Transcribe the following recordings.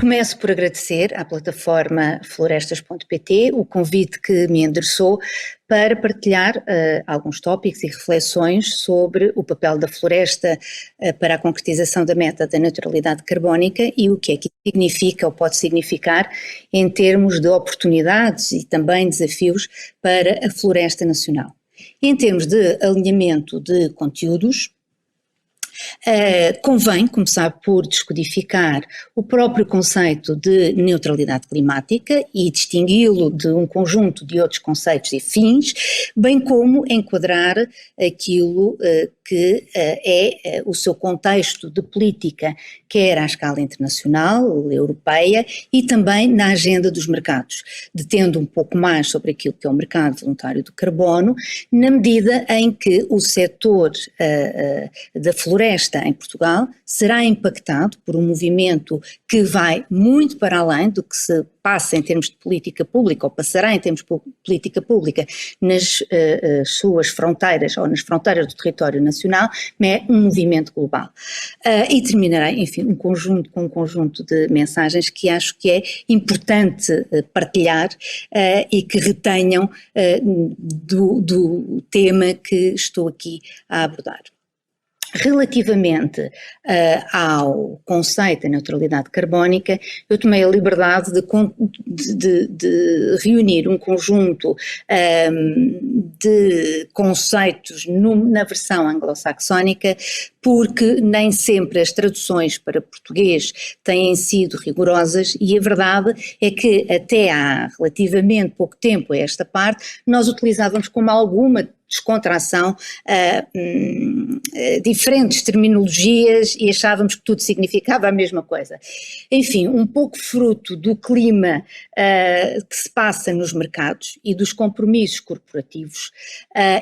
Começo por agradecer à plataforma florestas.pt o convite que me endereçou para partilhar alguns tópicos e reflexões sobre o papel da floresta para a concretização da meta da neutralidade carbónica e o que é que significa ou pode significar em termos de oportunidades e também desafios para a floresta nacional. Em termos de alinhamento de conteúdos, convém começar por descodificar o próprio conceito de neutralidade climática e distingui-lo de um conjunto de outros conceitos e fins, bem como enquadrar aquilo que é o seu contexto de política, quer à escala internacional, europeia e também na agenda dos mercados, detendo um pouco mais sobre aquilo que é o mercado voluntário do carbono, na medida em que o setor da floresta em Portugal será impactado por um movimento que vai muito para além do que se passa em termos de política pública, ou passará em termos de política pública nas suas fronteiras ou nas fronteiras do território nacional, é um movimento global. E terminarei, enfim, com um conjunto de mensagens que acho que é importante partilhar e que retenham do tema que estou aqui a abordar. Relativamente ao conceito da neutralidade carbónica, eu tomei a liberdade de reunir um conjunto de conceitos na versão anglo-saxónica, porque nem sempre as traduções para português têm sido rigorosas e a verdade é que até há relativamente pouco tempo a esta parte nós utilizávamos como alguma descontração diferentes terminologias e achávamos que tudo significava a mesma coisa. Enfim, um pouco fruto do clima que se passa nos mercados e dos compromissos corporativos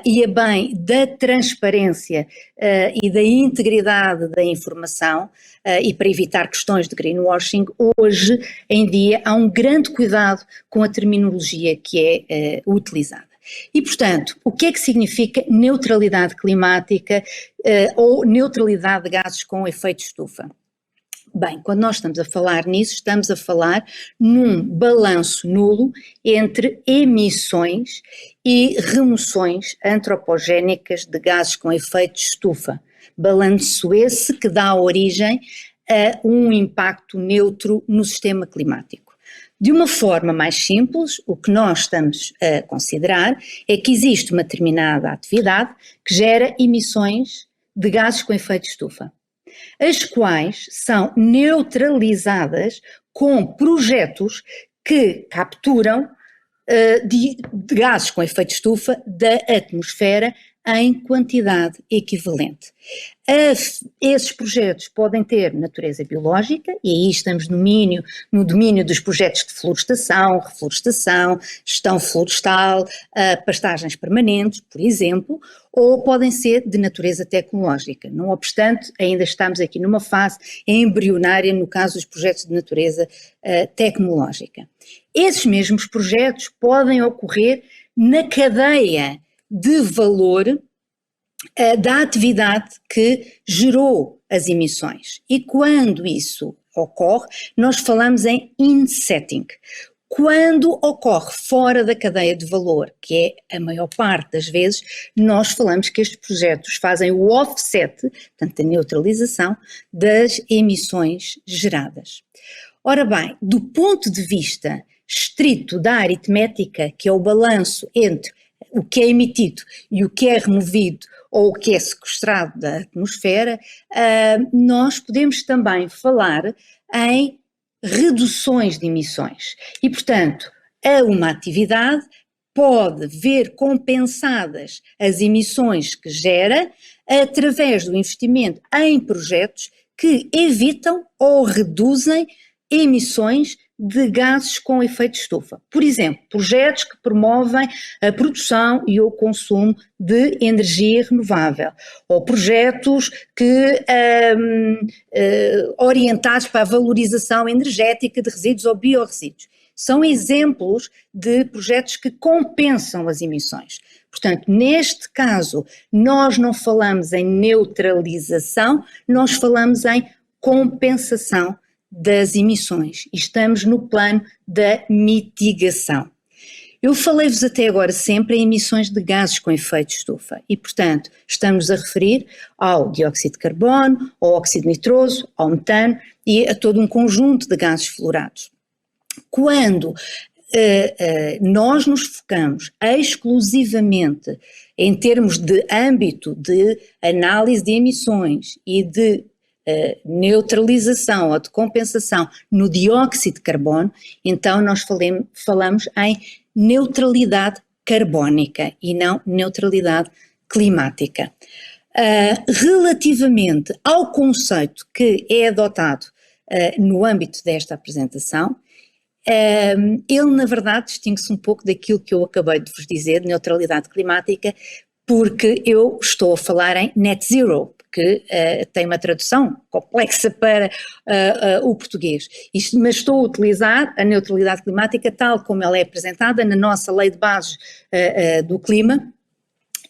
e a bem da transparência e da integridade da informação e para evitar questões de greenwashing, hoje em dia há um grande cuidado com a terminologia que é utilizada. E, portanto, o que é que significa neutralidade climática ou neutralidade de gases com efeito estufa? Bem, quando nós estamos a falar nisso, estamos a falar num balanço nulo entre emissões e remoções antropogénicas de gases com efeito estufa. Balanço esse que dá origem a um impacto neutro no sistema climático. De uma forma mais simples, o que nós estamos a considerar é que existe uma determinada atividade que gera emissões de gases com efeito estufa, as quais são neutralizadas com projetos que capturam de gases com efeito estufa da atmosfera em quantidade equivalente. Esses projetos podem ter natureza biológica, e aí estamos no domínio dos projetos de florestação, reflorestação, gestão florestal, pastagens permanentes, por exemplo, ou podem ser de natureza tecnológica. Não obstante, ainda estamos aqui numa fase embrionária no caso dos projetos de natureza tecnológica. Esses mesmos projetos podem ocorrer na cadeia de valor da atividade que gerou as emissões. E quando isso ocorre, nós falamos em insetting. Quando ocorre fora da cadeia de valor, que é a maior parte das vezes, nós falamos que estes projetos fazem o offset, portanto a neutralização, das emissões geradas. Ora bem, do ponto de vista estrito da aritmética, que é o balanço entre o que é emitido e o que é removido ou o que é sequestrado da atmosfera, nós podemos também falar em reduções de emissões. E, portanto, uma atividade pode ver compensadas as emissões que gera através do investimento em projetos que evitam ou reduzem emissões de gases com efeito estufa. Por exemplo, projetos que promovem a produção e o consumo de energia renovável, ou projetos que orientados para a valorização energética de resíduos ou biorresíduos. São exemplos de projetos que compensam as emissões. Portanto, neste caso, nós não falamos em neutralização, nós falamos em compensação das emissões e estamos no plano da mitigação. Eu falei-vos até agora sempre em emissões de gases com efeito de estufa e, portanto, estamos a referir ao dióxido de carbono, ao óxido nitroso, ao metano e a todo um conjunto de gases fluorados. Quando nós nos focamos exclusivamente em termos de âmbito de análise de emissões e de neutralização ou de compensação no dióxido de carbono, então nós falamos em neutralidade carbónica e não neutralidade climática. Relativamente ao conceito que é adotado no âmbito desta apresentação, ele na verdade distingue-se um pouco daquilo que eu acabei de vos dizer, de neutralidade climática, porque eu estou a falar em net zero, que tem uma tradução complexa para o português, mas estou a utilizar a neutralidade climática tal como ela é apresentada na nossa lei de bases do clima.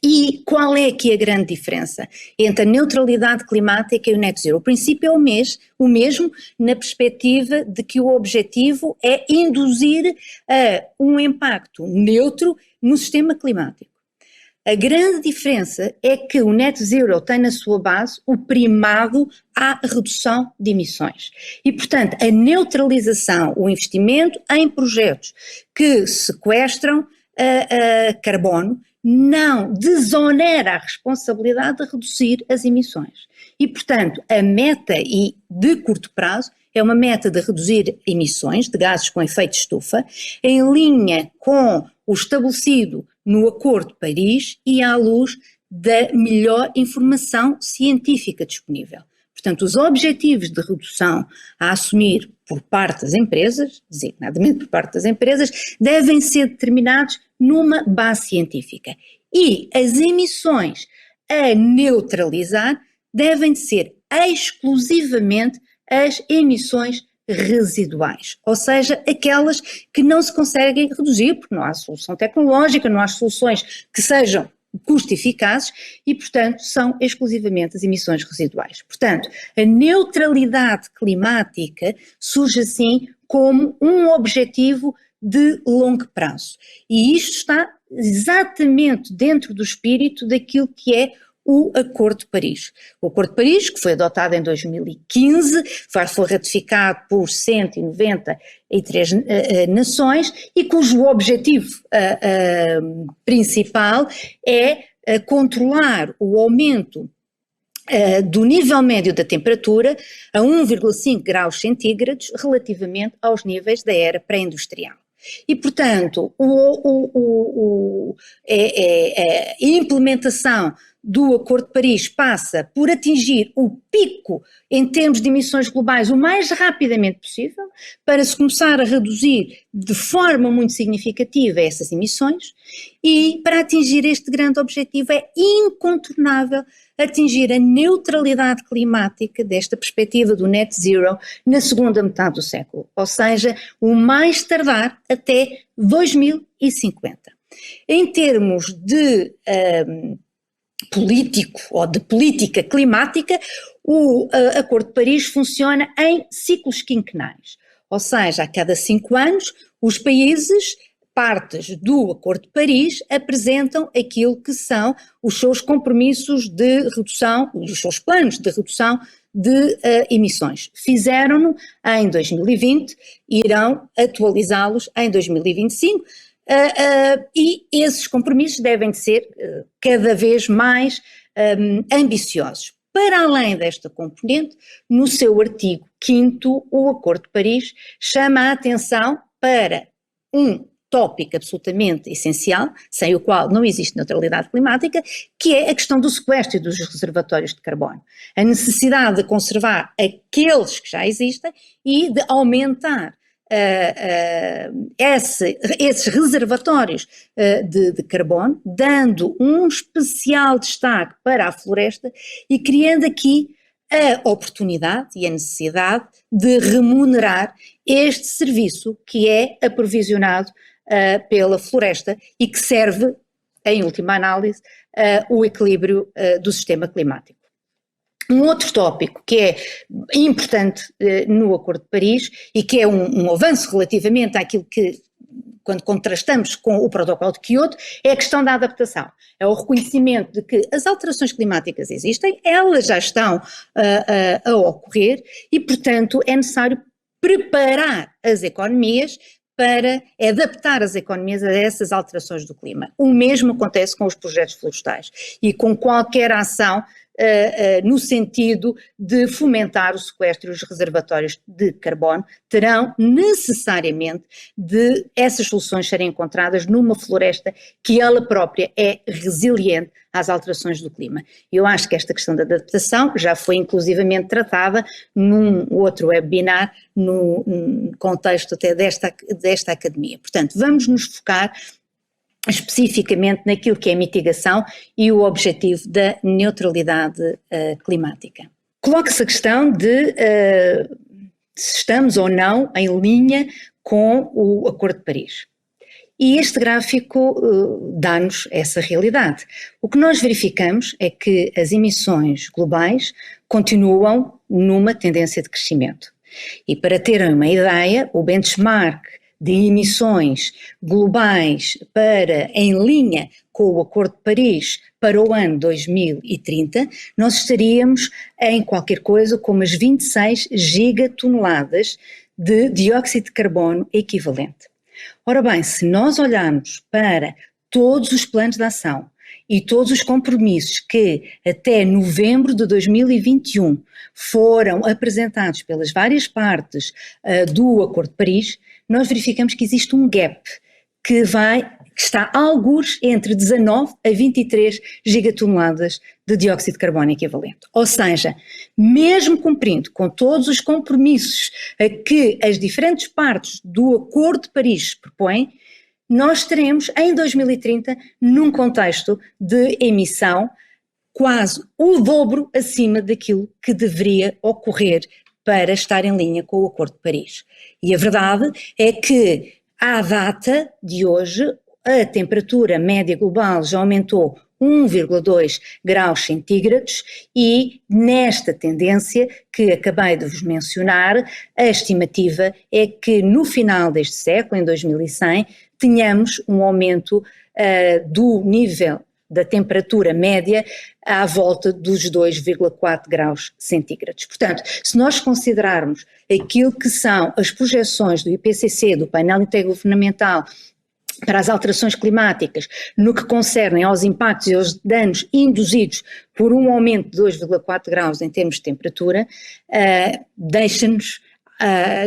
E qual é aqui a grande diferença entre a neutralidade climática e o net zero? O princípio é o mesmo na perspectiva de que o objetivo é induzir um impacto neutro no sistema climático. A grande diferença é que o net zero tem na sua base o primado à redução de emissões. E, portanto, a neutralização, o investimento em projetos que sequestram carbono, não desonera a responsabilidade de reduzir as emissões. E, portanto, a meta e de curto prazo é uma meta de reduzir emissões de gases com efeito de estufa, em linha com o estabelecido no Acordo de Paris e à luz da melhor informação científica disponível. Portanto, os objetivos de redução a assumir por parte das empresas, designadamente por parte das empresas, devem ser determinados numa base científica. E as emissões a neutralizar devem ser exclusivamente as emissões residuais, ou seja, aquelas que não se conseguem reduzir, porque não há solução tecnológica, não há soluções que sejam custo-eficazes e, portanto, são exclusivamente as emissões residuais. Portanto, a neutralidade climática surge assim como um objetivo de longo prazo. E isto está exatamente dentro do espírito daquilo que é o Acordo de Paris. O Acordo de Paris, que foi adotado em 2015, foi ratificado por 193 nações e cujo objetivo principal é controlar o aumento do nível médio da temperatura a 1,5 graus centígrados relativamente aos níveis da era pré-industrial. E, portanto, a implementação do Acordo de Paris passa por atingir o pico em termos de emissões globais o mais rapidamente possível, para se começar a reduzir de forma muito significativa essas emissões, e para atingir este grande objetivo é incontornável atingir a neutralidade climática desta perspectiva do net zero na segunda metade do século, ou seja, o mais tardar até 2050. Em termos de político ou de política climática, o Acordo de Paris funciona em ciclos quinquenais, ou seja, a cada 5 anos os países partes do Acordo de Paris apresentam aquilo que são os seus compromissos de redução, os seus planos de redução de emissões. Fizeram-no em 2020, irão atualizá-los em 2025, e esses compromissos devem ser cada vez mais ambiciosos. Para além desta componente, no seu artigo 5º, o Acordo de Paris chama a atenção para um tópico absolutamente essencial, sem o qual não existe neutralidade climática, que é a questão do sequestro e dos reservatórios de carbono. A necessidade de conservar aqueles que já existem e de aumentar esses reservatórios de carbono, dando um especial destaque para a floresta e criando aqui a oportunidade e a necessidade de remunerar este serviço que é aprovisionado pela floresta e que serve, em última análise, o equilíbrio do sistema climático. Um outro tópico que é importante no Acordo de Paris e que é um avanço relativamente àquilo que, quando contrastamos com o Protocolo de Kyoto, é a questão da adaptação. É o reconhecimento de que as alterações climáticas existem, elas já estão a ocorrer e, portanto, é necessário preparar as economias para adaptar as economias a essas alterações do clima. O mesmo acontece com os projetos florestais e com qualquer ação no sentido de fomentar o sequestro e os reservatórios de carbono, terão necessariamente de essas soluções serem encontradas numa floresta que ela própria é resiliente às alterações do clima. Eu acho que esta questão da adaptação já foi inclusivamente tratada num outro webinar no contexto até desta academia. Portanto, vamos nos focar especificamente naquilo que é a mitigação e o objetivo da neutralidade climática. Coloca-se a questão de se estamos ou não em linha com o Acordo de Paris. E este gráfico dá-nos essa realidade. O que nós verificamos é que as emissões globais continuam numa tendência de crescimento. E para terem uma ideia, o benchmark de emissões globais em linha com o Acordo de Paris para o ano 2030, nós estaríamos em qualquer coisa como as 26 gigatoneladas de dióxido de carbono equivalente. Ora bem, se nós olharmos para todos os planos de ação e todos os compromissos que até novembro de 2021 foram apresentados pelas várias partes do Acordo de Paris, nós verificamos que existe um gap que está algures entre 19 a 23 gigatoneladas de dióxido de carbono equivalente. Ou seja, mesmo cumprindo com todos os compromissos a que as diferentes partes do Acordo de Paris propõem, nós teremos em 2030 num contexto de emissão quase o dobro acima daquilo que deveria ocorrer para estar em linha com o Acordo de Paris. E a verdade é que, à data de hoje, a temperatura média global já aumentou 1,2 graus centígrados e nesta tendência que acabei de vos mencionar, a estimativa é que no final deste século, em 2100, tenhamos um aumento do nível da temperatura média à volta dos 2,4 graus centígrados. Portanto, se nós considerarmos aquilo que são as projeções do IPCC, do painel intergovernamental, para as alterações climáticas, no que concerne aos impactos e aos danos induzidos por um aumento de 2,4 graus em termos de temperatura, deixa-nos,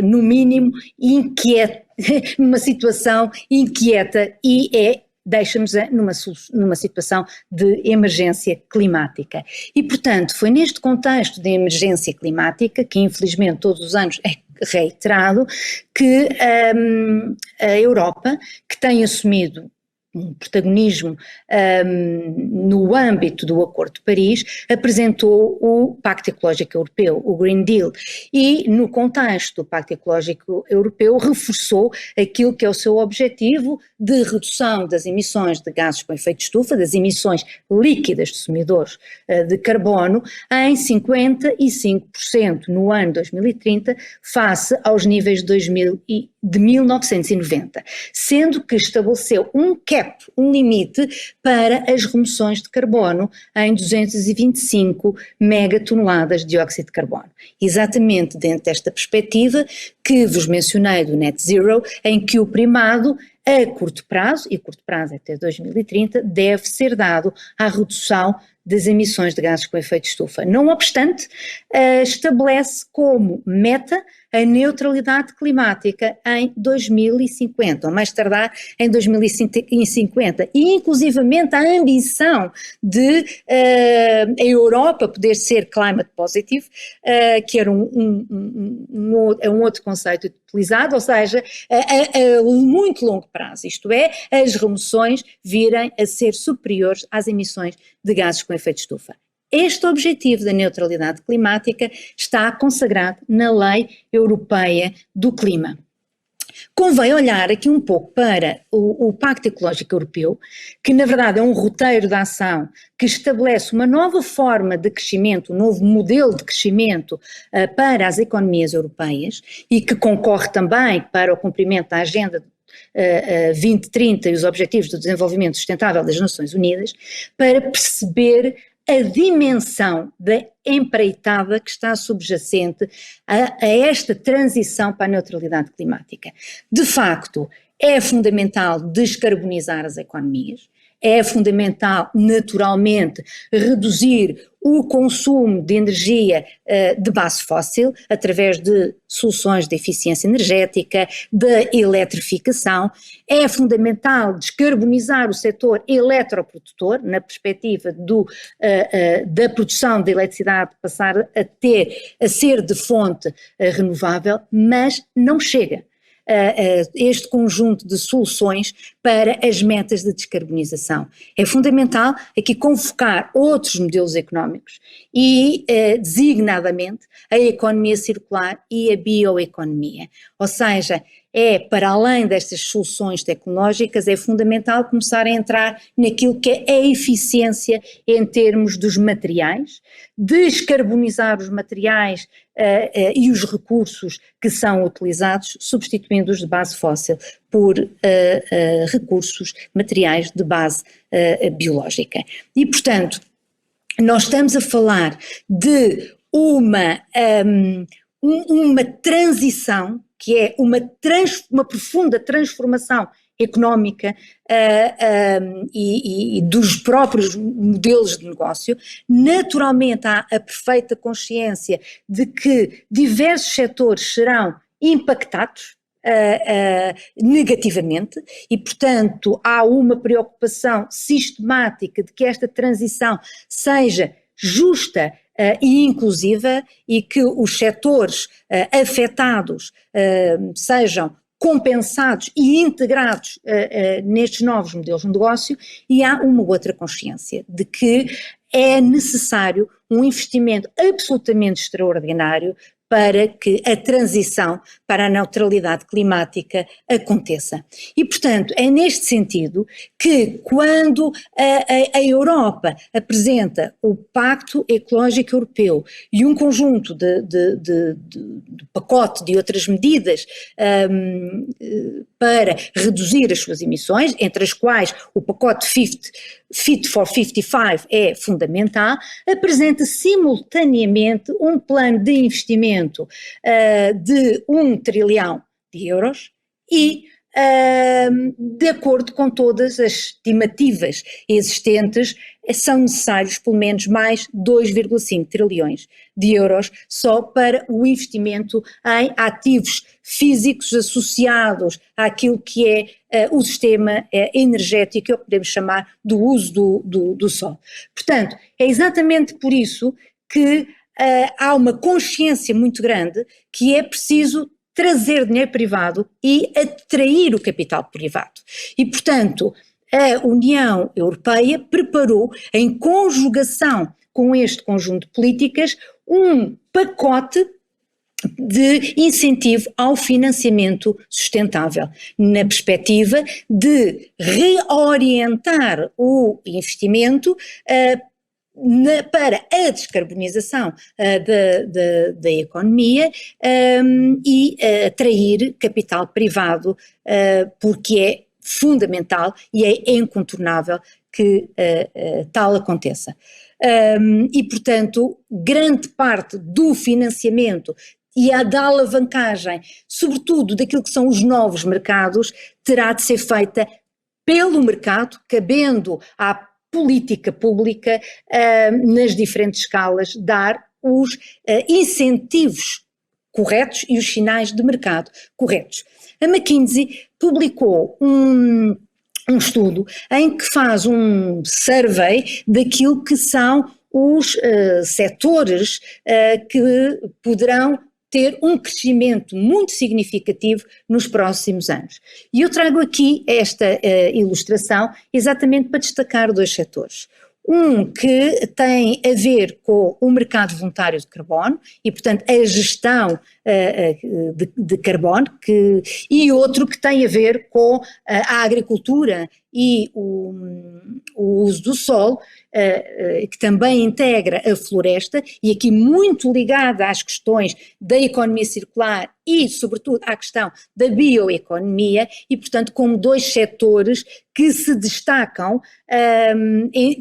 no mínimo, numa situação inquieta e deixa-nos numa situação de emergência climática. E, portanto, foi neste contexto de emergência climática, que infelizmente todos os anos é reiterado, que a Europa, que tem assumido um protagonismo no âmbito do Acordo de Paris, apresentou o Pacto Ecológico Europeu, o Green Deal, e no contexto do Pacto Ecológico Europeu reforçou aquilo que é o seu objetivo de redução das emissões de gases com efeito de estufa, das emissões líquidas de sumidores de carbono, em 55% no ano 2030, face aos níveis de 1990, sendo que estabeleceu um cap, um limite para as remoções de carbono em 225 megatoneladas de dióxido de carbono. Exatamente dentro desta perspectiva que vos mencionei do Net Zero, em que o primado a curto prazo, e curto prazo até 2030, deve ser dado à redução das emissões de gases com efeito de estufa. Não obstante, estabelece como meta a neutralidade climática em 2050, ou mais tardar em 2050, e inclusivamente a ambição de a Europa poder ser climate positive, que era um outro conceito utilizado, ou seja, a muito longo prazo, isto é, as remoções virem a ser superiores às emissões de gases com efeito de estufa. Este objetivo da neutralidade climática está consagrado na Lei Europeia do Clima. Convém olhar aqui um pouco para o Pacto Ecológico Europeu, que na verdade é um roteiro de ação que estabelece uma nova forma de crescimento, um novo modelo de crescimento para as economias europeias e que concorre também para o cumprimento da Agenda 2030 e os Objetivos do Desenvolvimento Sustentável das Nações Unidas, para perceber a dimensão da empreitada que está subjacente a esta transição para a neutralidade climática. De facto, é fundamental descarbonizar as economias, é fundamental, naturalmente, reduzir o consumo de energia de base fóssil através de soluções de eficiência energética, de eletrificação. É fundamental descarbonizar o setor eletroprodutor, na perspectiva da produção de eletricidade passar a ser de fonte renovável, mas não chega este conjunto de soluções para as metas de descarbonização. É fundamental aqui convocar outros modelos económicos e, designadamente, a economia circular e a bioeconomia. Ou seja, para além destas soluções tecnológicas, é fundamental começar a entrar naquilo que é a eficiência em termos dos materiais, descarbonizar os materiais e os recursos que são utilizados, substituindo-os de base fóssil por recursos materiais de base biológica. E, portanto, nós estamos a falar de uma transição que é uma profunda transformação económica e dos próprios modelos de negócio. Naturalmente há a perfeita consciência de que diversos setores serão impactados negativamente e, portanto, há uma preocupação sistemática de que esta transição seja justa e inclusiva e que os setores afetados sejam compensados e integrados nestes novos modelos de negócio, e há uma outra consciência de que é necessário um investimento absolutamente extraordinário para que a transição para a neutralidade climática aconteça. E, portanto, é neste sentido que quando a Europa apresenta o Pacto Ecológico Europeu e um conjunto de pacote de outras medidas para reduzir as suas emissões, entre as quais o pacote Fit for 55 é fundamental, apresenta simultaneamente um plano de investimento de 1 trilhão de euros e, de acordo com todas as estimativas existentes, são necessários pelo menos mais 2,5 trilhões de euros só para o investimento em ativos físicos associados àquilo que é o sistema energético, que podemos chamar do uso do sol. Portanto, é exatamente por isso que há uma consciência muito grande que é preciso trazer dinheiro privado e atrair o capital privado. E, portanto, a União Europeia preparou, em conjugação com este conjunto de políticas, um pacote de incentivo ao financiamento sustentável, na perspectiva de reorientar o investimento para a descarbonização da economia e atrair capital privado, porque é fundamental e é incontornável que tal aconteça. E, portanto, grande parte do financiamento e a da alavancagem, sobretudo daquilo que são os novos mercados, terá de ser feita pelo mercado, cabendo à política pública, nas diferentes escalas, dar os incentivos corretos e os sinais de mercado corretos. A McKinsey publicou um estudo em que faz um survey daquilo que são os setores que poderão ter um crescimento muito significativo nos próximos anos. E eu trago aqui esta ilustração exatamente para destacar dois setores. Um que tem a ver com o mercado voluntário de carbono e, portanto, a gestão de carbono, e outro que tem a ver com a agricultura e o uso do solo, que também integra a floresta, e aqui muito ligada às questões da economia circular e, sobretudo, à questão da bioeconomia, e, portanto, como dois setores que se destacam,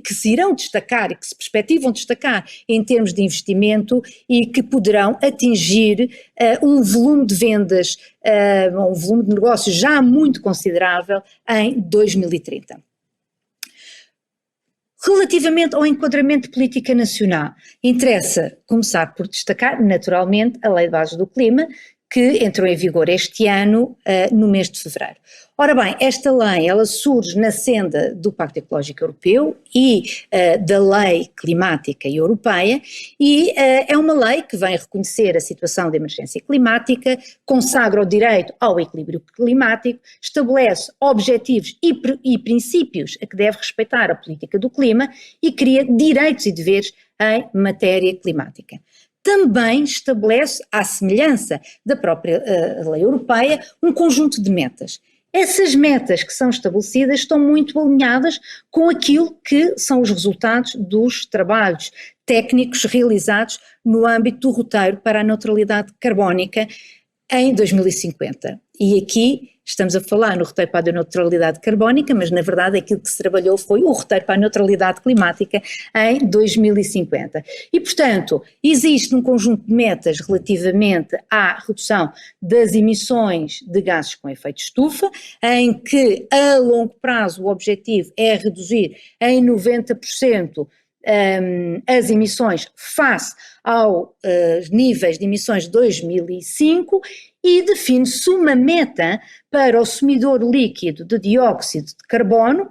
que se irão destacar e que se perspectivam destacar em termos de investimento e que poderão atingir um volume de vendas, um volume de negócios já muito considerável em 2030. Relativamente ao enquadramento de política nacional, interessa começar por destacar, naturalmente, a Lei de Bases do Clima, que entrou em vigor este ano, no mês de fevereiro. Ora bem, esta lei, ela surge na senda do Pacto Ecológico Europeu e da Lei Climática Europeia, e é uma lei que vem reconhecer a situação de emergência climática, consagra o direito ao equilíbrio climático, estabelece objetivos e princípios a que deve respeitar a política do clima e cria direitos e deveres em matéria climática. Também estabelece, à semelhança da própria lei europeia, um conjunto de metas. Essas metas que são estabelecidas estão muito alinhadas com aquilo que são os resultados dos trabalhos técnicos realizados no âmbito do roteiro para a neutralidade carbónica em 2050. E aqui estamos a falar no roteiro para a neutralidade carbónica, mas na verdade aquilo que se trabalhou foi o roteiro para a neutralidade climática em 2050. E, portanto, existe um conjunto de metas relativamente à redução das emissões de gases com efeito estufa, em que a longo prazo o objetivo é reduzir em 90% as emissões face aos níveis de emissões de 2005, e define-se uma meta para o sumidor líquido de dióxido de carbono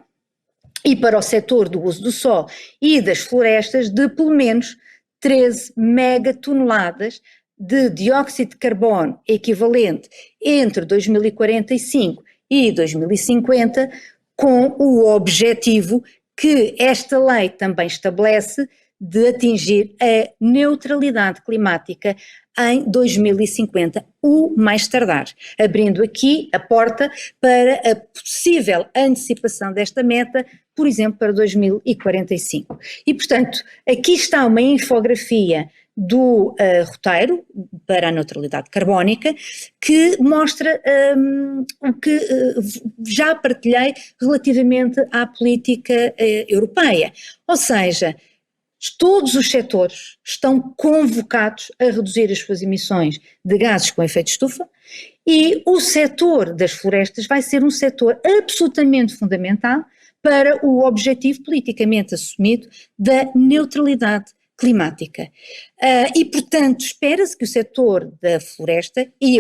e para o setor do uso do solo e das florestas de pelo menos 13 megatoneladas de dióxido de carbono equivalente entre 2045 e 2050, com o objetivo que esta lei também estabelece de atingir a neutralidade climática em 2050, o mais tardar, abrindo aqui a porta para a possível antecipação desta meta, por exemplo, para 2045. E, portanto, aqui está uma infografia do roteiro para a neutralidade carbónica, que mostra o que já partilhei relativamente à política europeia. Ou seja, todos os setores estão convocados a reduzir as suas emissões de gases com efeito estufa, e o setor das florestas vai ser um setor absolutamente fundamental para o objetivo politicamente assumido da neutralidade climática. E, portanto, espera-se que o setor da floresta e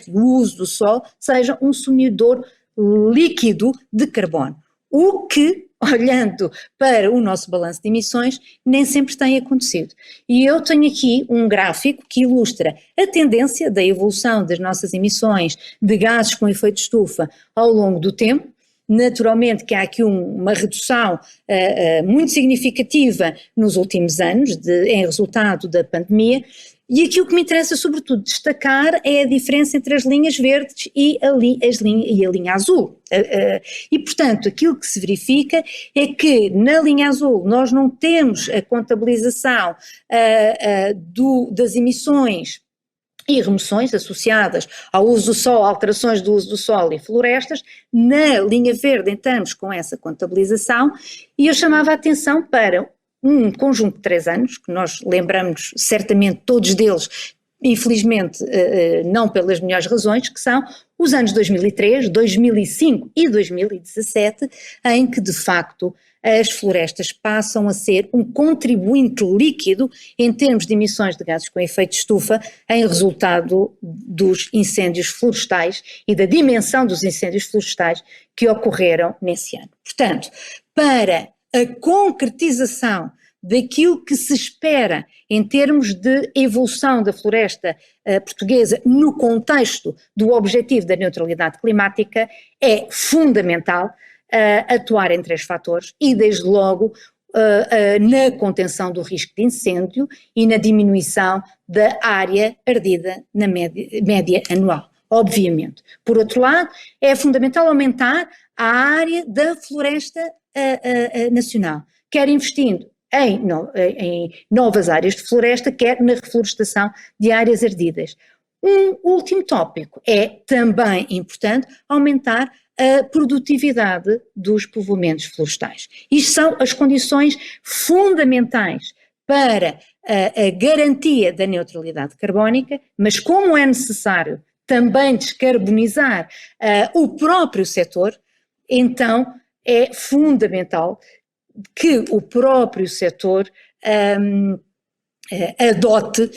o uso do solo seja um sumidor líquido de carbono, o que, olhando para o nosso balanço de emissões, nem sempre tem acontecido. E eu tenho aqui um gráfico que ilustra a tendência da evolução das nossas emissões de gases com efeito estufa ao longo do tempo. Naturalmente que há aqui uma redução muito significativa nos últimos anos, em resultado da pandemia, e aqui o que me interessa sobretudo destacar é a diferença entre as linhas verdes e a linha azul. E, portanto, aquilo que se verifica é que na linha azul nós não temos a contabilização das emissões e remoções associadas ao uso do solo, alterações do uso do solo e florestas. Na linha verde entramos com essa contabilização, e eu chamava a atenção para um conjunto de 3 anos, que nós lembramos certamente todos deles, infelizmente não pelas melhores razões, que são os anos 2003, 2005 e 2017, em que de facto as florestas passam a ser um contribuinte líquido em termos de emissões de gases com efeito estufa, em resultado dos incêndios florestais e da dimensão dos incêndios florestais que ocorreram nesse ano. Portanto, para a concretização daquilo que se espera em termos de evolução da floresta portuguesa no contexto do objetivo da neutralidade climática, é fundamental atuar em 3 fatores, e desde logo na contenção do risco de incêndio e na diminuição da área ardida na média anual, obviamente. Por outro lado, é fundamental aumentar a área da floresta nacional, quer investindo em novas áreas de floresta, quer na reflorestação de áreas ardidas. Um último tópico, é também importante aumentar a produtividade dos povoamentos florestais. Isto são as condições fundamentais para a garantia da neutralidade carbónica, mas como é necessário também descarbonizar o próprio setor, então é fundamental que o próprio setor adote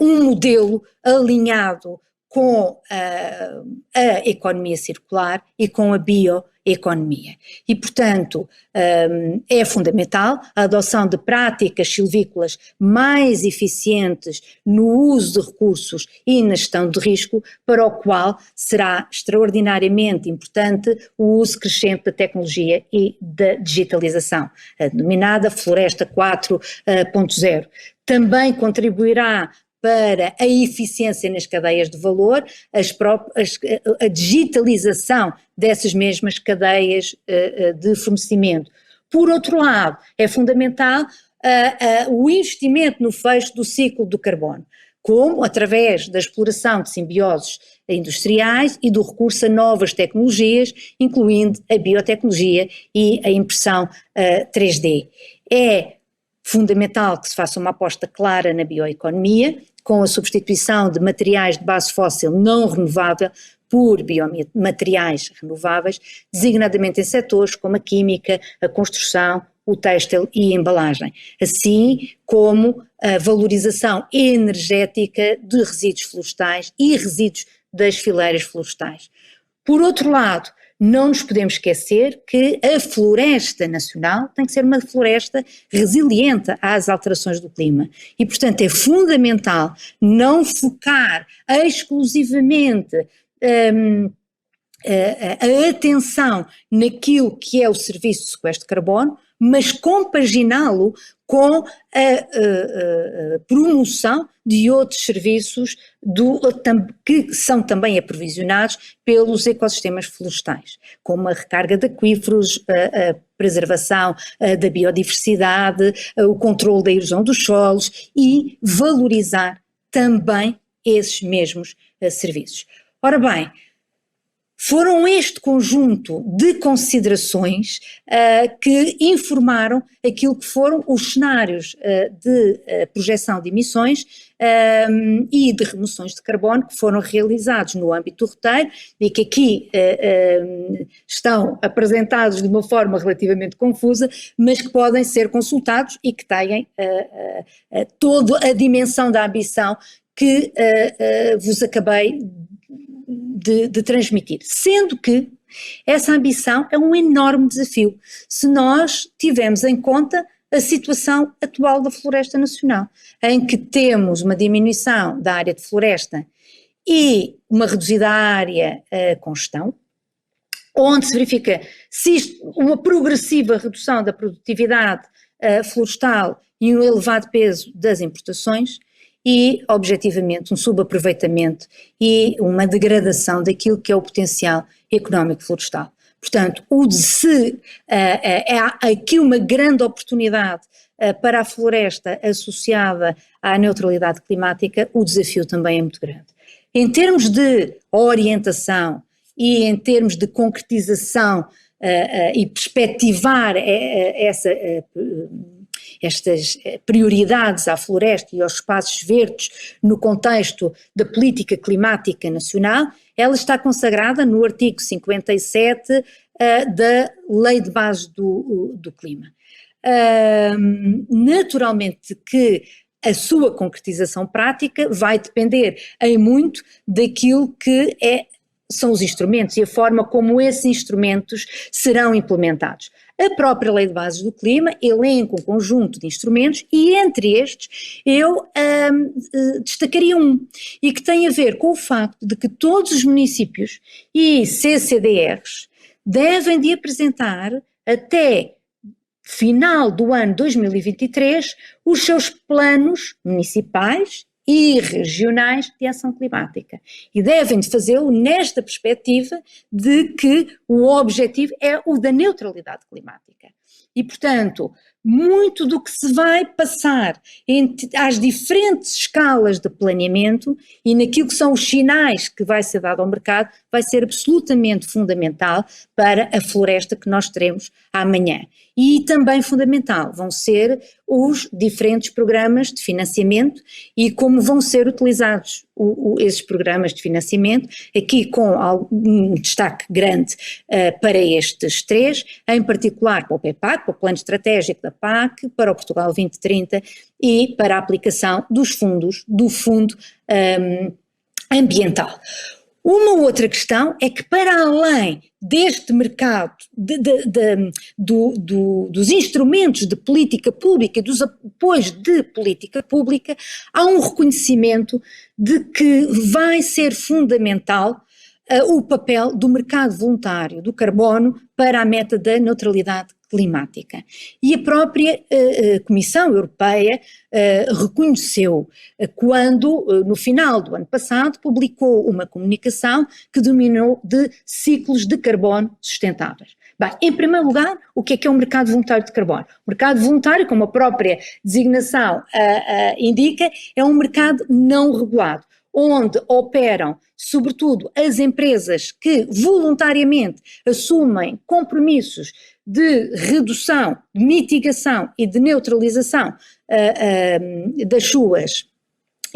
um modelo alinhado com a economia circular e com a bioeconomia. E, portanto, é fundamental a adoção de práticas silvícolas mais eficientes no uso de recursos e na gestão de risco, para o qual será extraordinariamente importante o uso crescente da tecnologia e da digitalização, a denominada Floresta 4.0. Também contribuirá para a eficiência nas cadeias de valor, a digitalização dessas mesmas cadeias de fornecimento. Por outro lado, é fundamental o investimento no fecho do ciclo do carbono, como através da exploração de simbioses industriais e do recurso a novas tecnologias, incluindo a biotecnologia e a impressão 3D. É fundamental que se faça uma aposta clara na bioeconomia, com a substituição de materiais de base fóssil não renovável por biomateriais renováveis, designadamente em setores como a química, a construção, o têxtil e a embalagem, assim como a valorização energética de resíduos florestais e resíduos das fileiras florestais. Por outro lado, não nos podemos esquecer que a floresta nacional tem que ser uma floresta resiliente às alterações do clima e, portanto, é fundamental não focar exclusivamente a atenção naquilo que é o serviço de sequestro de carbono, mas compaginá-lo com a promoção de outros serviços que são também aprovisionados pelos ecossistemas florestais, como a recarga de aquíferos, a preservação da biodiversidade, o controle da erosão dos solos e valorizar também esses mesmos serviços. Ora bem, foram este conjunto de considerações que informaram aquilo que foram os cenários de projeção de emissões e de remoções de carbono que foram realizados no âmbito do roteiro e que aqui estão apresentados de uma forma relativamente confusa, mas que podem ser consultados e que têm toda a dimensão da ambição que vos acabei de transmitir, sendo que essa ambição é um enorme desafio, se nós tivermos em conta a situação atual da floresta nacional, em que temos uma diminuição da área de floresta e uma reduzida área com gestão, onde se verifica uma progressiva redução da produtividade florestal e um elevado peso das importações, e, objetivamente, um subaproveitamento e uma degradação daquilo que é o potencial económico florestal. Portanto, há aqui uma grande oportunidade para a floresta associada à neutralidade climática, o desafio também é muito grande. Em termos de orientação e em termos de concretização e perspectivar estas prioridades à floresta e aos espaços verdes no contexto da política climática nacional, ela está consagrada no artigo 57 da Lei de Base do Clima. Naturalmente que a sua concretização prática vai depender em muito daquilo que são os instrumentos e a forma como esses instrumentos serão implementados. A própria Lei de Bases do Clima elenca um conjunto de instrumentos e entre estes eu destacaria um, e que tem a ver com o facto de que todos os municípios e CCDRs devem de apresentar até final do ano 2023, os seus planos municipais e regionais de ação climática. E devem fazê-lo nesta perspectiva de que o objetivo é o da neutralidade climática. E, portanto, muito do que se vai passar às diferentes escalas de planeamento e naquilo que são os sinais que vai ser dado ao mercado vai ser absolutamente fundamental para a floresta que nós teremos amanhã. E também fundamental vão ser os diferentes programas de financiamento e como vão ser utilizados esses programas de financiamento, aqui com um destaque grande para estes três, em particular para o PEPAC, para o Plano Estratégico da PAC, para o Portugal 2030 e para a aplicação dos fundos do Fundo Ambiental. Uma outra questão é que, para além deste mercado, dos instrumentos de política pública, dos apoios de política pública, há um reconhecimento de que vai ser fundamental o papel do mercado voluntário do carbono para a meta da neutralidade climática. E a própria Comissão Europeia reconheceu quando, no final do ano passado, publicou uma comunicação que denominou de ciclos de carbono sustentáveis. Bem, em primeiro lugar, o que é um mercado voluntário de carbono? O mercado voluntário, como a própria designação indica, é um mercado não regulado, onde operam, sobretudo, as empresas que voluntariamente assumem compromissos de redução, de mitigação e de neutralização das suas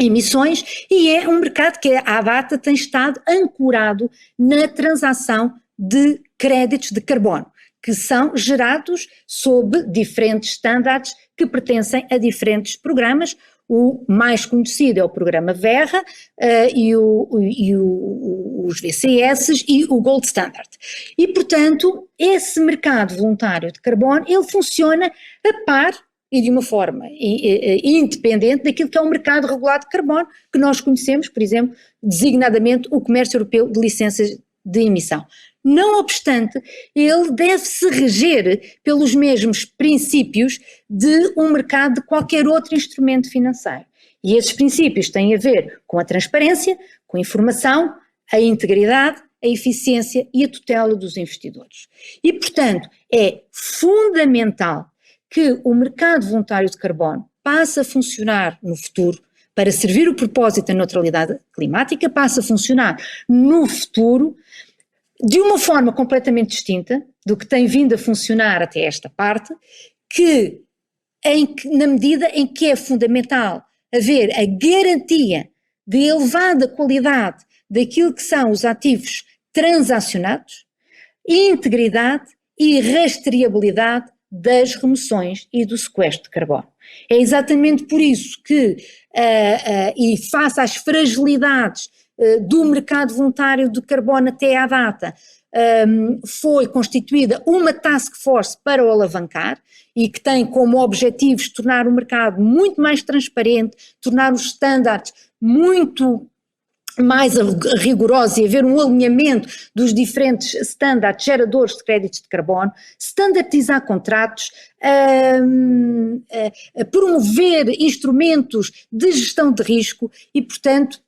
emissões, e é um mercado que à data tem estado ancorado na transação de créditos de carbono, que são gerados sob diferentes estándares que pertencem a diferentes programas. O mais conhecido é o programa Verra os VCS e o Gold Standard. E, portanto, esse mercado voluntário de carbono, ele funciona a par e de uma forma independente daquilo que é o mercado regulado de carbono, que nós conhecemos, por exemplo, designadamente o comércio europeu de licenças de emissão. Não obstante, ele deve-se reger pelos mesmos princípios de um mercado de qualquer outro instrumento financeiro. E esses princípios têm a ver com a transparência, com a informação, a integridade, a eficiência e a tutela dos investidores. E, portanto, é fundamental que o mercado voluntário de carbono passe a funcionar no futuro para servir o propósito da neutralidade climática, passe a funcionar no futuro de uma forma completamente distinta do que tem vindo a funcionar até esta parte, na medida em que é fundamental haver a garantia de elevada qualidade daquilo que são os ativos transacionados, integridade e rastreabilidade das remoções e do sequestro de carbono. É exatamente por isso que, e face às fragilidades do mercado voluntário de carbono até à data, foi constituída uma task force para o alavancar e que tem como objetivos tornar o mercado muito mais transparente, tornar os estándares muito mais rigorosos e haver um alinhamento dos diferentes estándares geradores de créditos de carbono, standardizar contratos, promover instrumentos de gestão de risco e, portanto,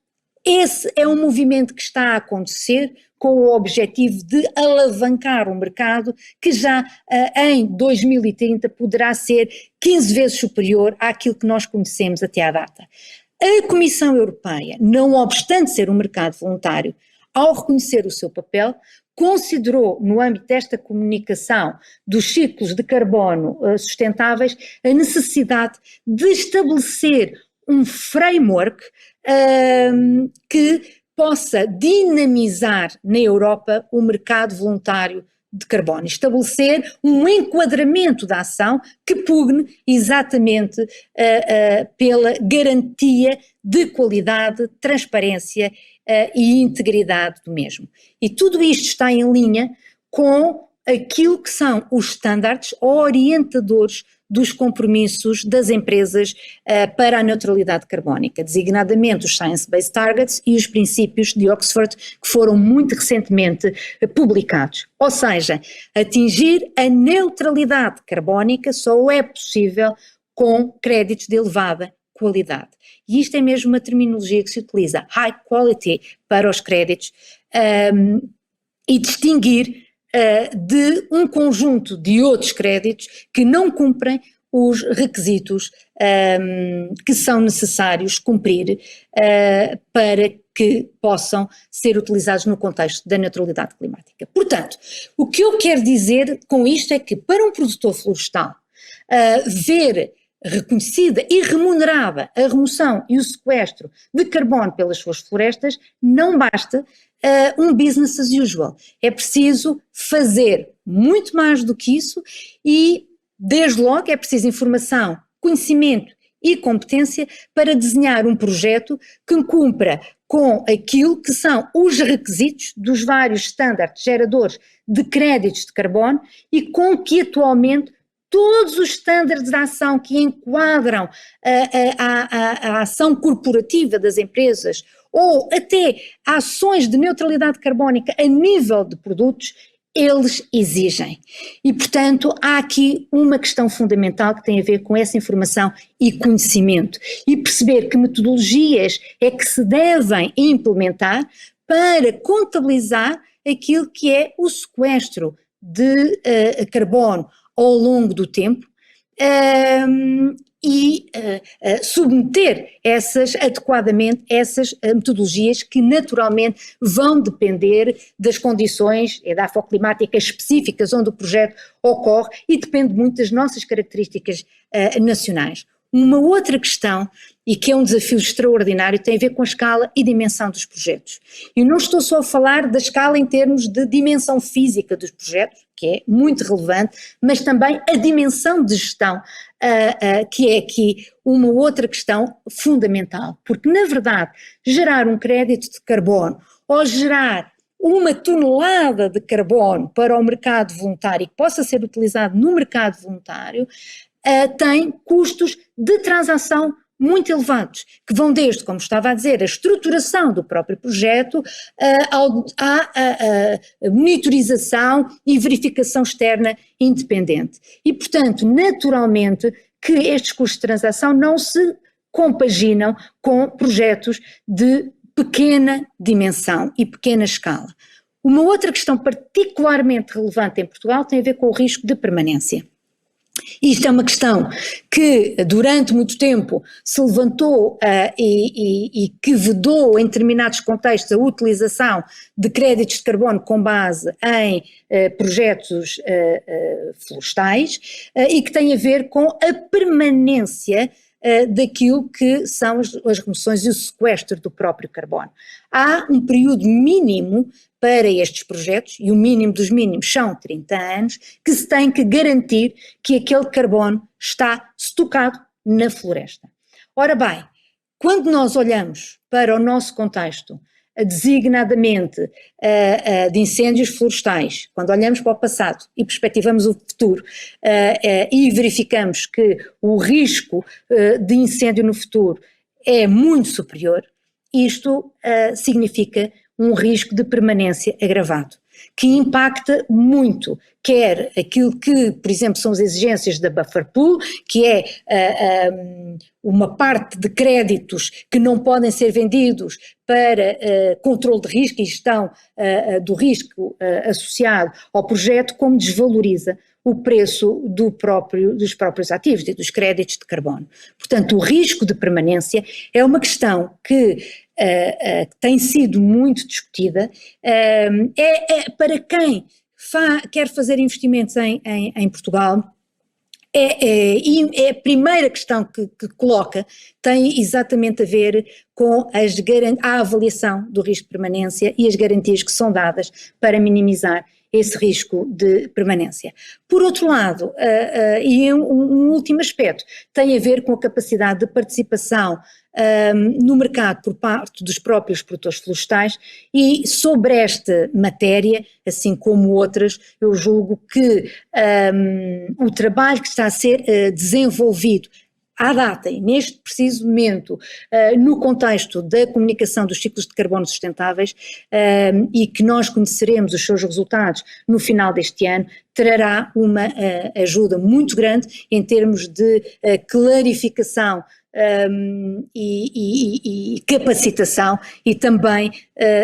esse é um movimento que está a acontecer com o objetivo de alavancar o mercado que já em 2030 poderá ser 15 vezes superior àquilo que nós conhecemos até à data. A Comissão Europeia, não obstante ser um mercado voluntário, ao reconhecer o seu papel, considerou no âmbito desta comunicação dos ciclos de carbono sustentáveis a necessidade de estabelecer um framework que possa dinamizar na Europa o mercado voluntário de carbono, estabelecer um enquadramento da ação que pugne exatamente pela garantia de qualidade, transparência e integridade do mesmo. E tudo isto está em linha com aquilo que são os standards orientadores dos compromissos das empresas para a neutralidade carbónica, designadamente os Science-Based Targets e os princípios de Oxford, que foram muito recentemente publicados. Ou seja, atingir a neutralidade carbónica só é possível com créditos de elevada qualidade. E isto é mesmo uma terminologia que se utiliza, high quality, para os créditos, e distinguir de um conjunto de outros créditos que não cumprem os requisitos que são necessários cumprir para que possam ser utilizados no contexto da neutralidade climática. Portanto, o que eu quero dizer com isto é que para um produtor florestal ver reconhecida e remunerada a remoção e o sequestro de carbono pelas suas florestas, não basta um business as usual. É preciso fazer muito mais do que isso e, desde logo, é preciso informação, conhecimento e competência para desenhar um projeto que cumpra com aquilo que são os requisitos dos vários standards geradores de créditos de carbono e com que atualmente todos os estándares de ação que enquadram a ação corporativa das empresas ou até ações de neutralidade carbónica a nível de produtos, eles exigem. E, portanto, há aqui uma questão fundamental que tem a ver com essa informação e conhecimento e perceber que metodologias é que se devem implementar para contabilizar aquilo que é o sequestro de carbono ao longo do tempo e submeter adequadamente essas metodologias que naturalmente vão depender das condições edafoclimáticas específicas onde o projeto ocorre e depende muito das nossas características nacionais. Uma outra questão, e que é um desafio extraordinário, tem a ver com a escala e dimensão dos projetos. Eu não estou só a falar da escala em termos de dimensão física dos projetos, que é muito relevante, mas também a dimensão de gestão, que é aqui uma outra questão fundamental, porque na verdade gerar um crédito de carbono ou gerar uma tonelada de carbono para o mercado voluntário e que possa ser utilizado no mercado voluntário, tem custos de transação muito elevados, que vão desde, como estava a dizer, a estruturação do próprio projeto, à monitorização e verificação externa independente. E, portanto, naturalmente que estes custos de transação não se compaginam com projetos de pequena dimensão e pequena escala. Uma outra questão particularmente relevante em Portugal tem a ver com o risco de permanência. Isto é uma questão que durante muito tempo se levantou e que vedou em determinados contextos a utilização de créditos de carbono com base em projetos florestais e que tem a ver com a permanência daquilo que são as remoções e o sequestro do próprio carbono. Há um período mínimo para estes projetos, e o mínimo dos mínimos são 30 anos, que se tem que garantir que aquele carbono está estocado na floresta. Ora bem, quando nós olhamos para o nosso contexto, designadamente de incêndios florestais, quando olhamos para o passado e perspectivamos o futuro e verificamos que o risco de incêndio no futuro é muito superior, isto significa um risco de permanência agravado, que impacta muito, quer aquilo que, por exemplo, são as exigências da buffer pool, que é uma parte de créditos que não podem ser vendidos para controle de risco e gestão do risco associado ao projeto, como desvaloriza o preço dos próprios ativos e dos créditos de carbono. Portanto, o risco de permanência é uma questão que tem sido muito discutida, para quem quer fazer investimentos em Portugal. A primeira questão que coloca tem exatamente a ver com a avaliação do risco de permanência e as garantias que são dadas para minimizar esse risco de permanência. Por outro lado, e um último aspecto, tem a ver com a capacidade de participação no mercado por parte dos próprios produtores florestais, e sobre esta matéria, assim como outras, eu julgo que o trabalho que está a ser desenvolvido à data e neste preciso momento, no contexto da comunicação dos ciclos de carbono sustentáveis, e que nós conheceremos os seus resultados no final deste ano, trará uma ajuda muito grande em termos de clarificação e capacitação, e também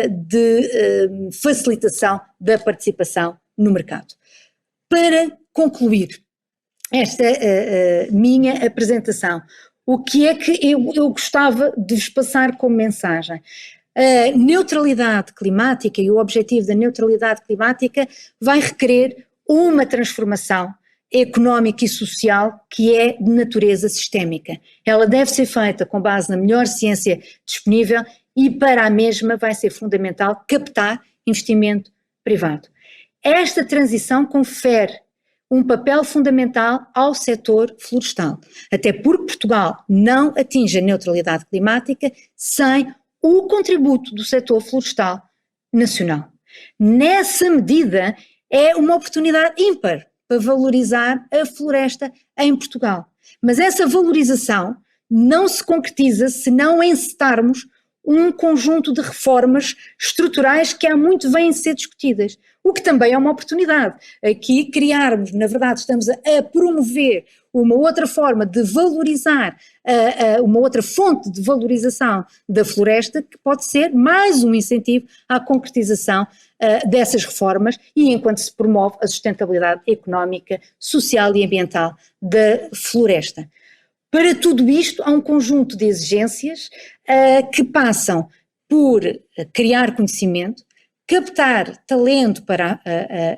de facilitação da participação no mercado. Para concluir esta minha apresentação, o que é que eu gostava de vos passar como mensagem? A neutralidade climática e o objetivo da neutralidade climática vai requerer uma transformação económica e social que é de natureza sistémica. Ela deve ser feita com base na melhor ciência disponível, e para a mesma vai ser fundamental captar investimento privado. Esta transição confere um papel fundamental ao setor florestal, até porque Portugal não atinge a neutralidade climática sem o contributo do setor florestal nacional. Nessa medida, é uma oportunidade ímpar para valorizar a floresta em Portugal. Mas essa valorização não se concretiza se não encetarmos um conjunto de reformas estruturais que há muito vêm a ser discutidas, o que também é uma oportunidade. Aqui criarmos, na verdade estamos a promover uma outra forma de valorizar, uma outra fonte de valorização da floresta, que pode ser mais um incentivo à concretização dessas reformas, e enquanto se promove a sustentabilidade económica, social e ambiental da floresta. Para tudo isto há um conjunto de exigências que passam por criar conhecimento, captar talento para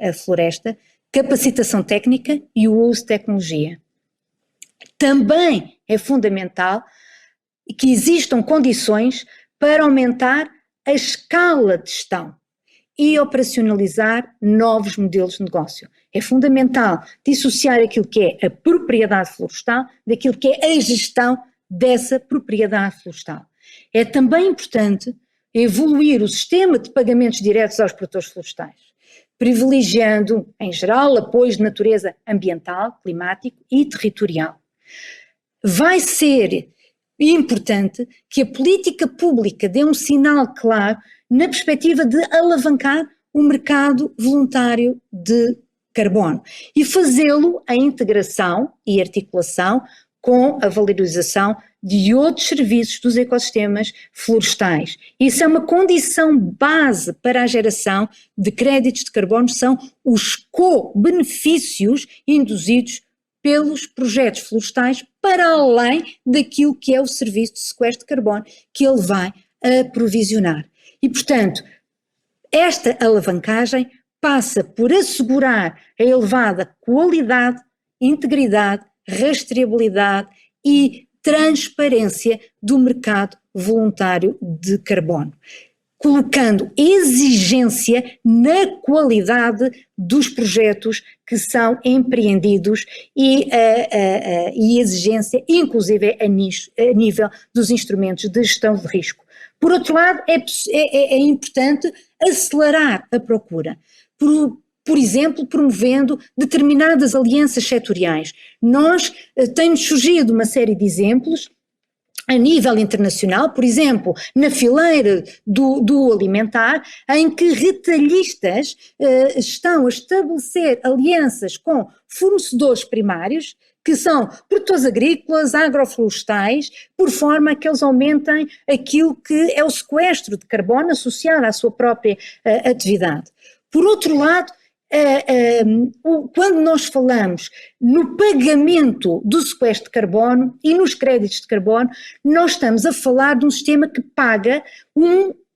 a floresta, capacitação técnica e o uso de tecnologia. Também é fundamental que existam condições para aumentar a escala de gestão e operacionalizar novos modelos de negócio. É fundamental dissociar aquilo que é a propriedade florestal daquilo que é a gestão dessa propriedade florestal. É também importante evoluir o sistema de pagamentos diretos aos produtores florestais, privilegiando, em geral, apoios de natureza ambiental, climático e territorial. Vai ser importante que a política pública dê um sinal claro na perspectiva de alavancar o mercado voluntário de carbono e fazê-lo em integração e articulação com a valorização de outros serviços dos ecossistemas florestais. Isso é uma condição base para a geração de créditos de carbono, são os co-benefícios induzidos pelos projetos florestais para além daquilo que é o serviço de sequestro de carbono que ele vai aprovisionar. E, portanto, esta alavancagem passa por assegurar a elevada qualidade, integridade, rastreabilidade e transparência do mercado voluntário de carbono, colocando exigência na qualidade dos projetos que são empreendidos e exigência, inclusive a nível dos instrumentos de gestão de risco. Por outro lado, é importante acelerar a procura, por exemplo, promovendo determinadas alianças setoriais. Temos surgido uma série de exemplos a nível internacional, por exemplo, na fileira do alimentar, em que retalhistas estão a estabelecer alianças com fornecedores primários, que são produtores agrícolas, agroflorestais, por forma a que eles aumentem aquilo que é o sequestro de carbono associado à sua própria atividade. Por outro lado, quando nós falamos no pagamento do sequestro de carbono e nos créditos de carbono, nós estamos a falar de um sistema que paga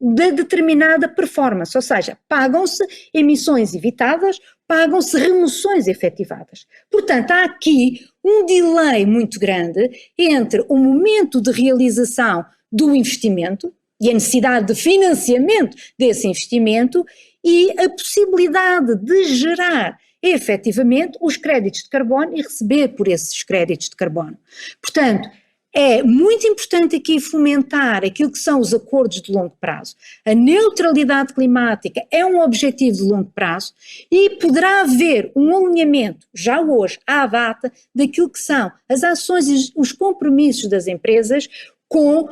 de determinada performance, ou seja, pagam-se emissões evitadas, pagam-se remoções efetivadas. Portanto, há aqui um delay muito grande entre o momento de realização do investimento, e a necessidade de financiamento desse investimento e a possibilidade de gerar efetivamente os créditos de carbono e receber por esses créditos de carbono. Portanto, é muito importante aqui fomentar aquilo que são os acordos de longo prazo. A neutralidade climática é um objetivo de longo prazo e poderá haver um alinhamento, já hoje, à data, daquilo que são as ações e os compromissos das empresas com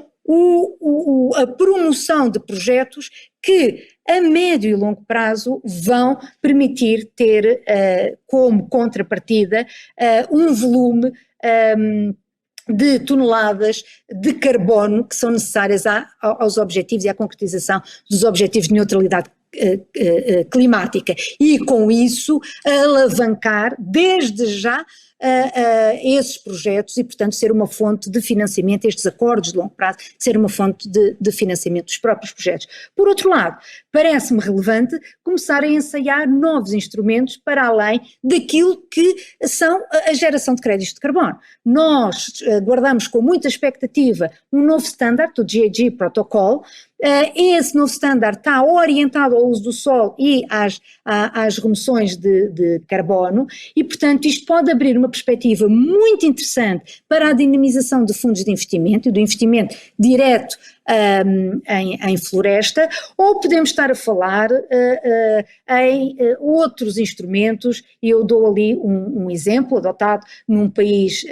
a promoção de projetos que a médio e longo prazo vão permitir ter como contrapartida um volume de toneladas de carbono que são necessárias aos objetivos e à concretização dos objetivos de neutralidade climática e com isso alavancar desde já esses projetos e portanto ser uma fonte de financiamento, estes acordos de longo prazo, ser uma fonte de financiamento dos próprios projetos. Por outro lado, parece-me relevante começar a ensaiar novos instrumentos para além daquilo que são a geração de créditos de carbono. Nós guardamos com muita expectativa um novo standard, o GHG Protocol. Esse novo standard está orientado ao uso do solo e às remoções de carbono e, portanto, isto pode abrir uma perspectiva muito interessante para a dinamização de fundos de investimento e do investimento direto em floresta, ou podemos estar a falar em outros instrumentos, e eu dou ali um exemplo adotado num país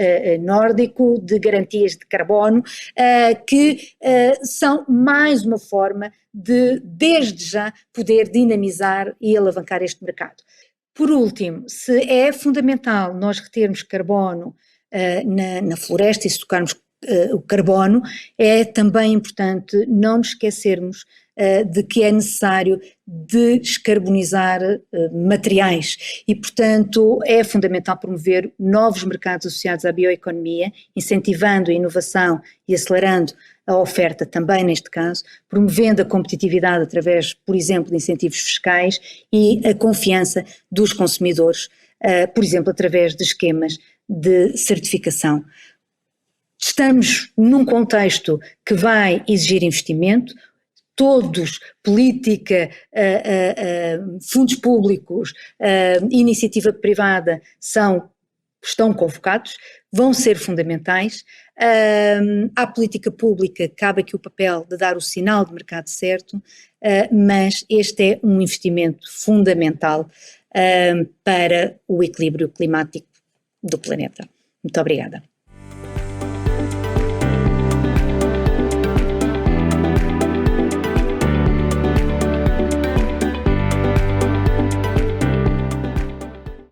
nórdico de garantias de carbono, que são mais uma forma de, desde já, poder dinamizar e alavancar este mercado. Por último, se é fundamental nós retermos carbono na floresta e se tocarmos o carbono, é também importante não nos esquecermos de que é necessário descarbonizar materiais e, portanto, é fundamental promover novos mercados associados à bioeconomia, incentivando a inovação e acelerando a oferta também neste caso, promovendo a competitividade através, por exemplo, de incentivos fiscais e a confiança dos consumidores, por exemplo, através de esquemas de certificação. Estamos num contexto que vai exigir investimento, todos, política, fundos públicos, iniciativa privada estão convocados, vão ser fundamentais. À política pública cabe aqui o papel de dar o sinal de mercado certo, mas este é um investimento fundamental para o equilíbrio climático do planeta. Muito obrigada.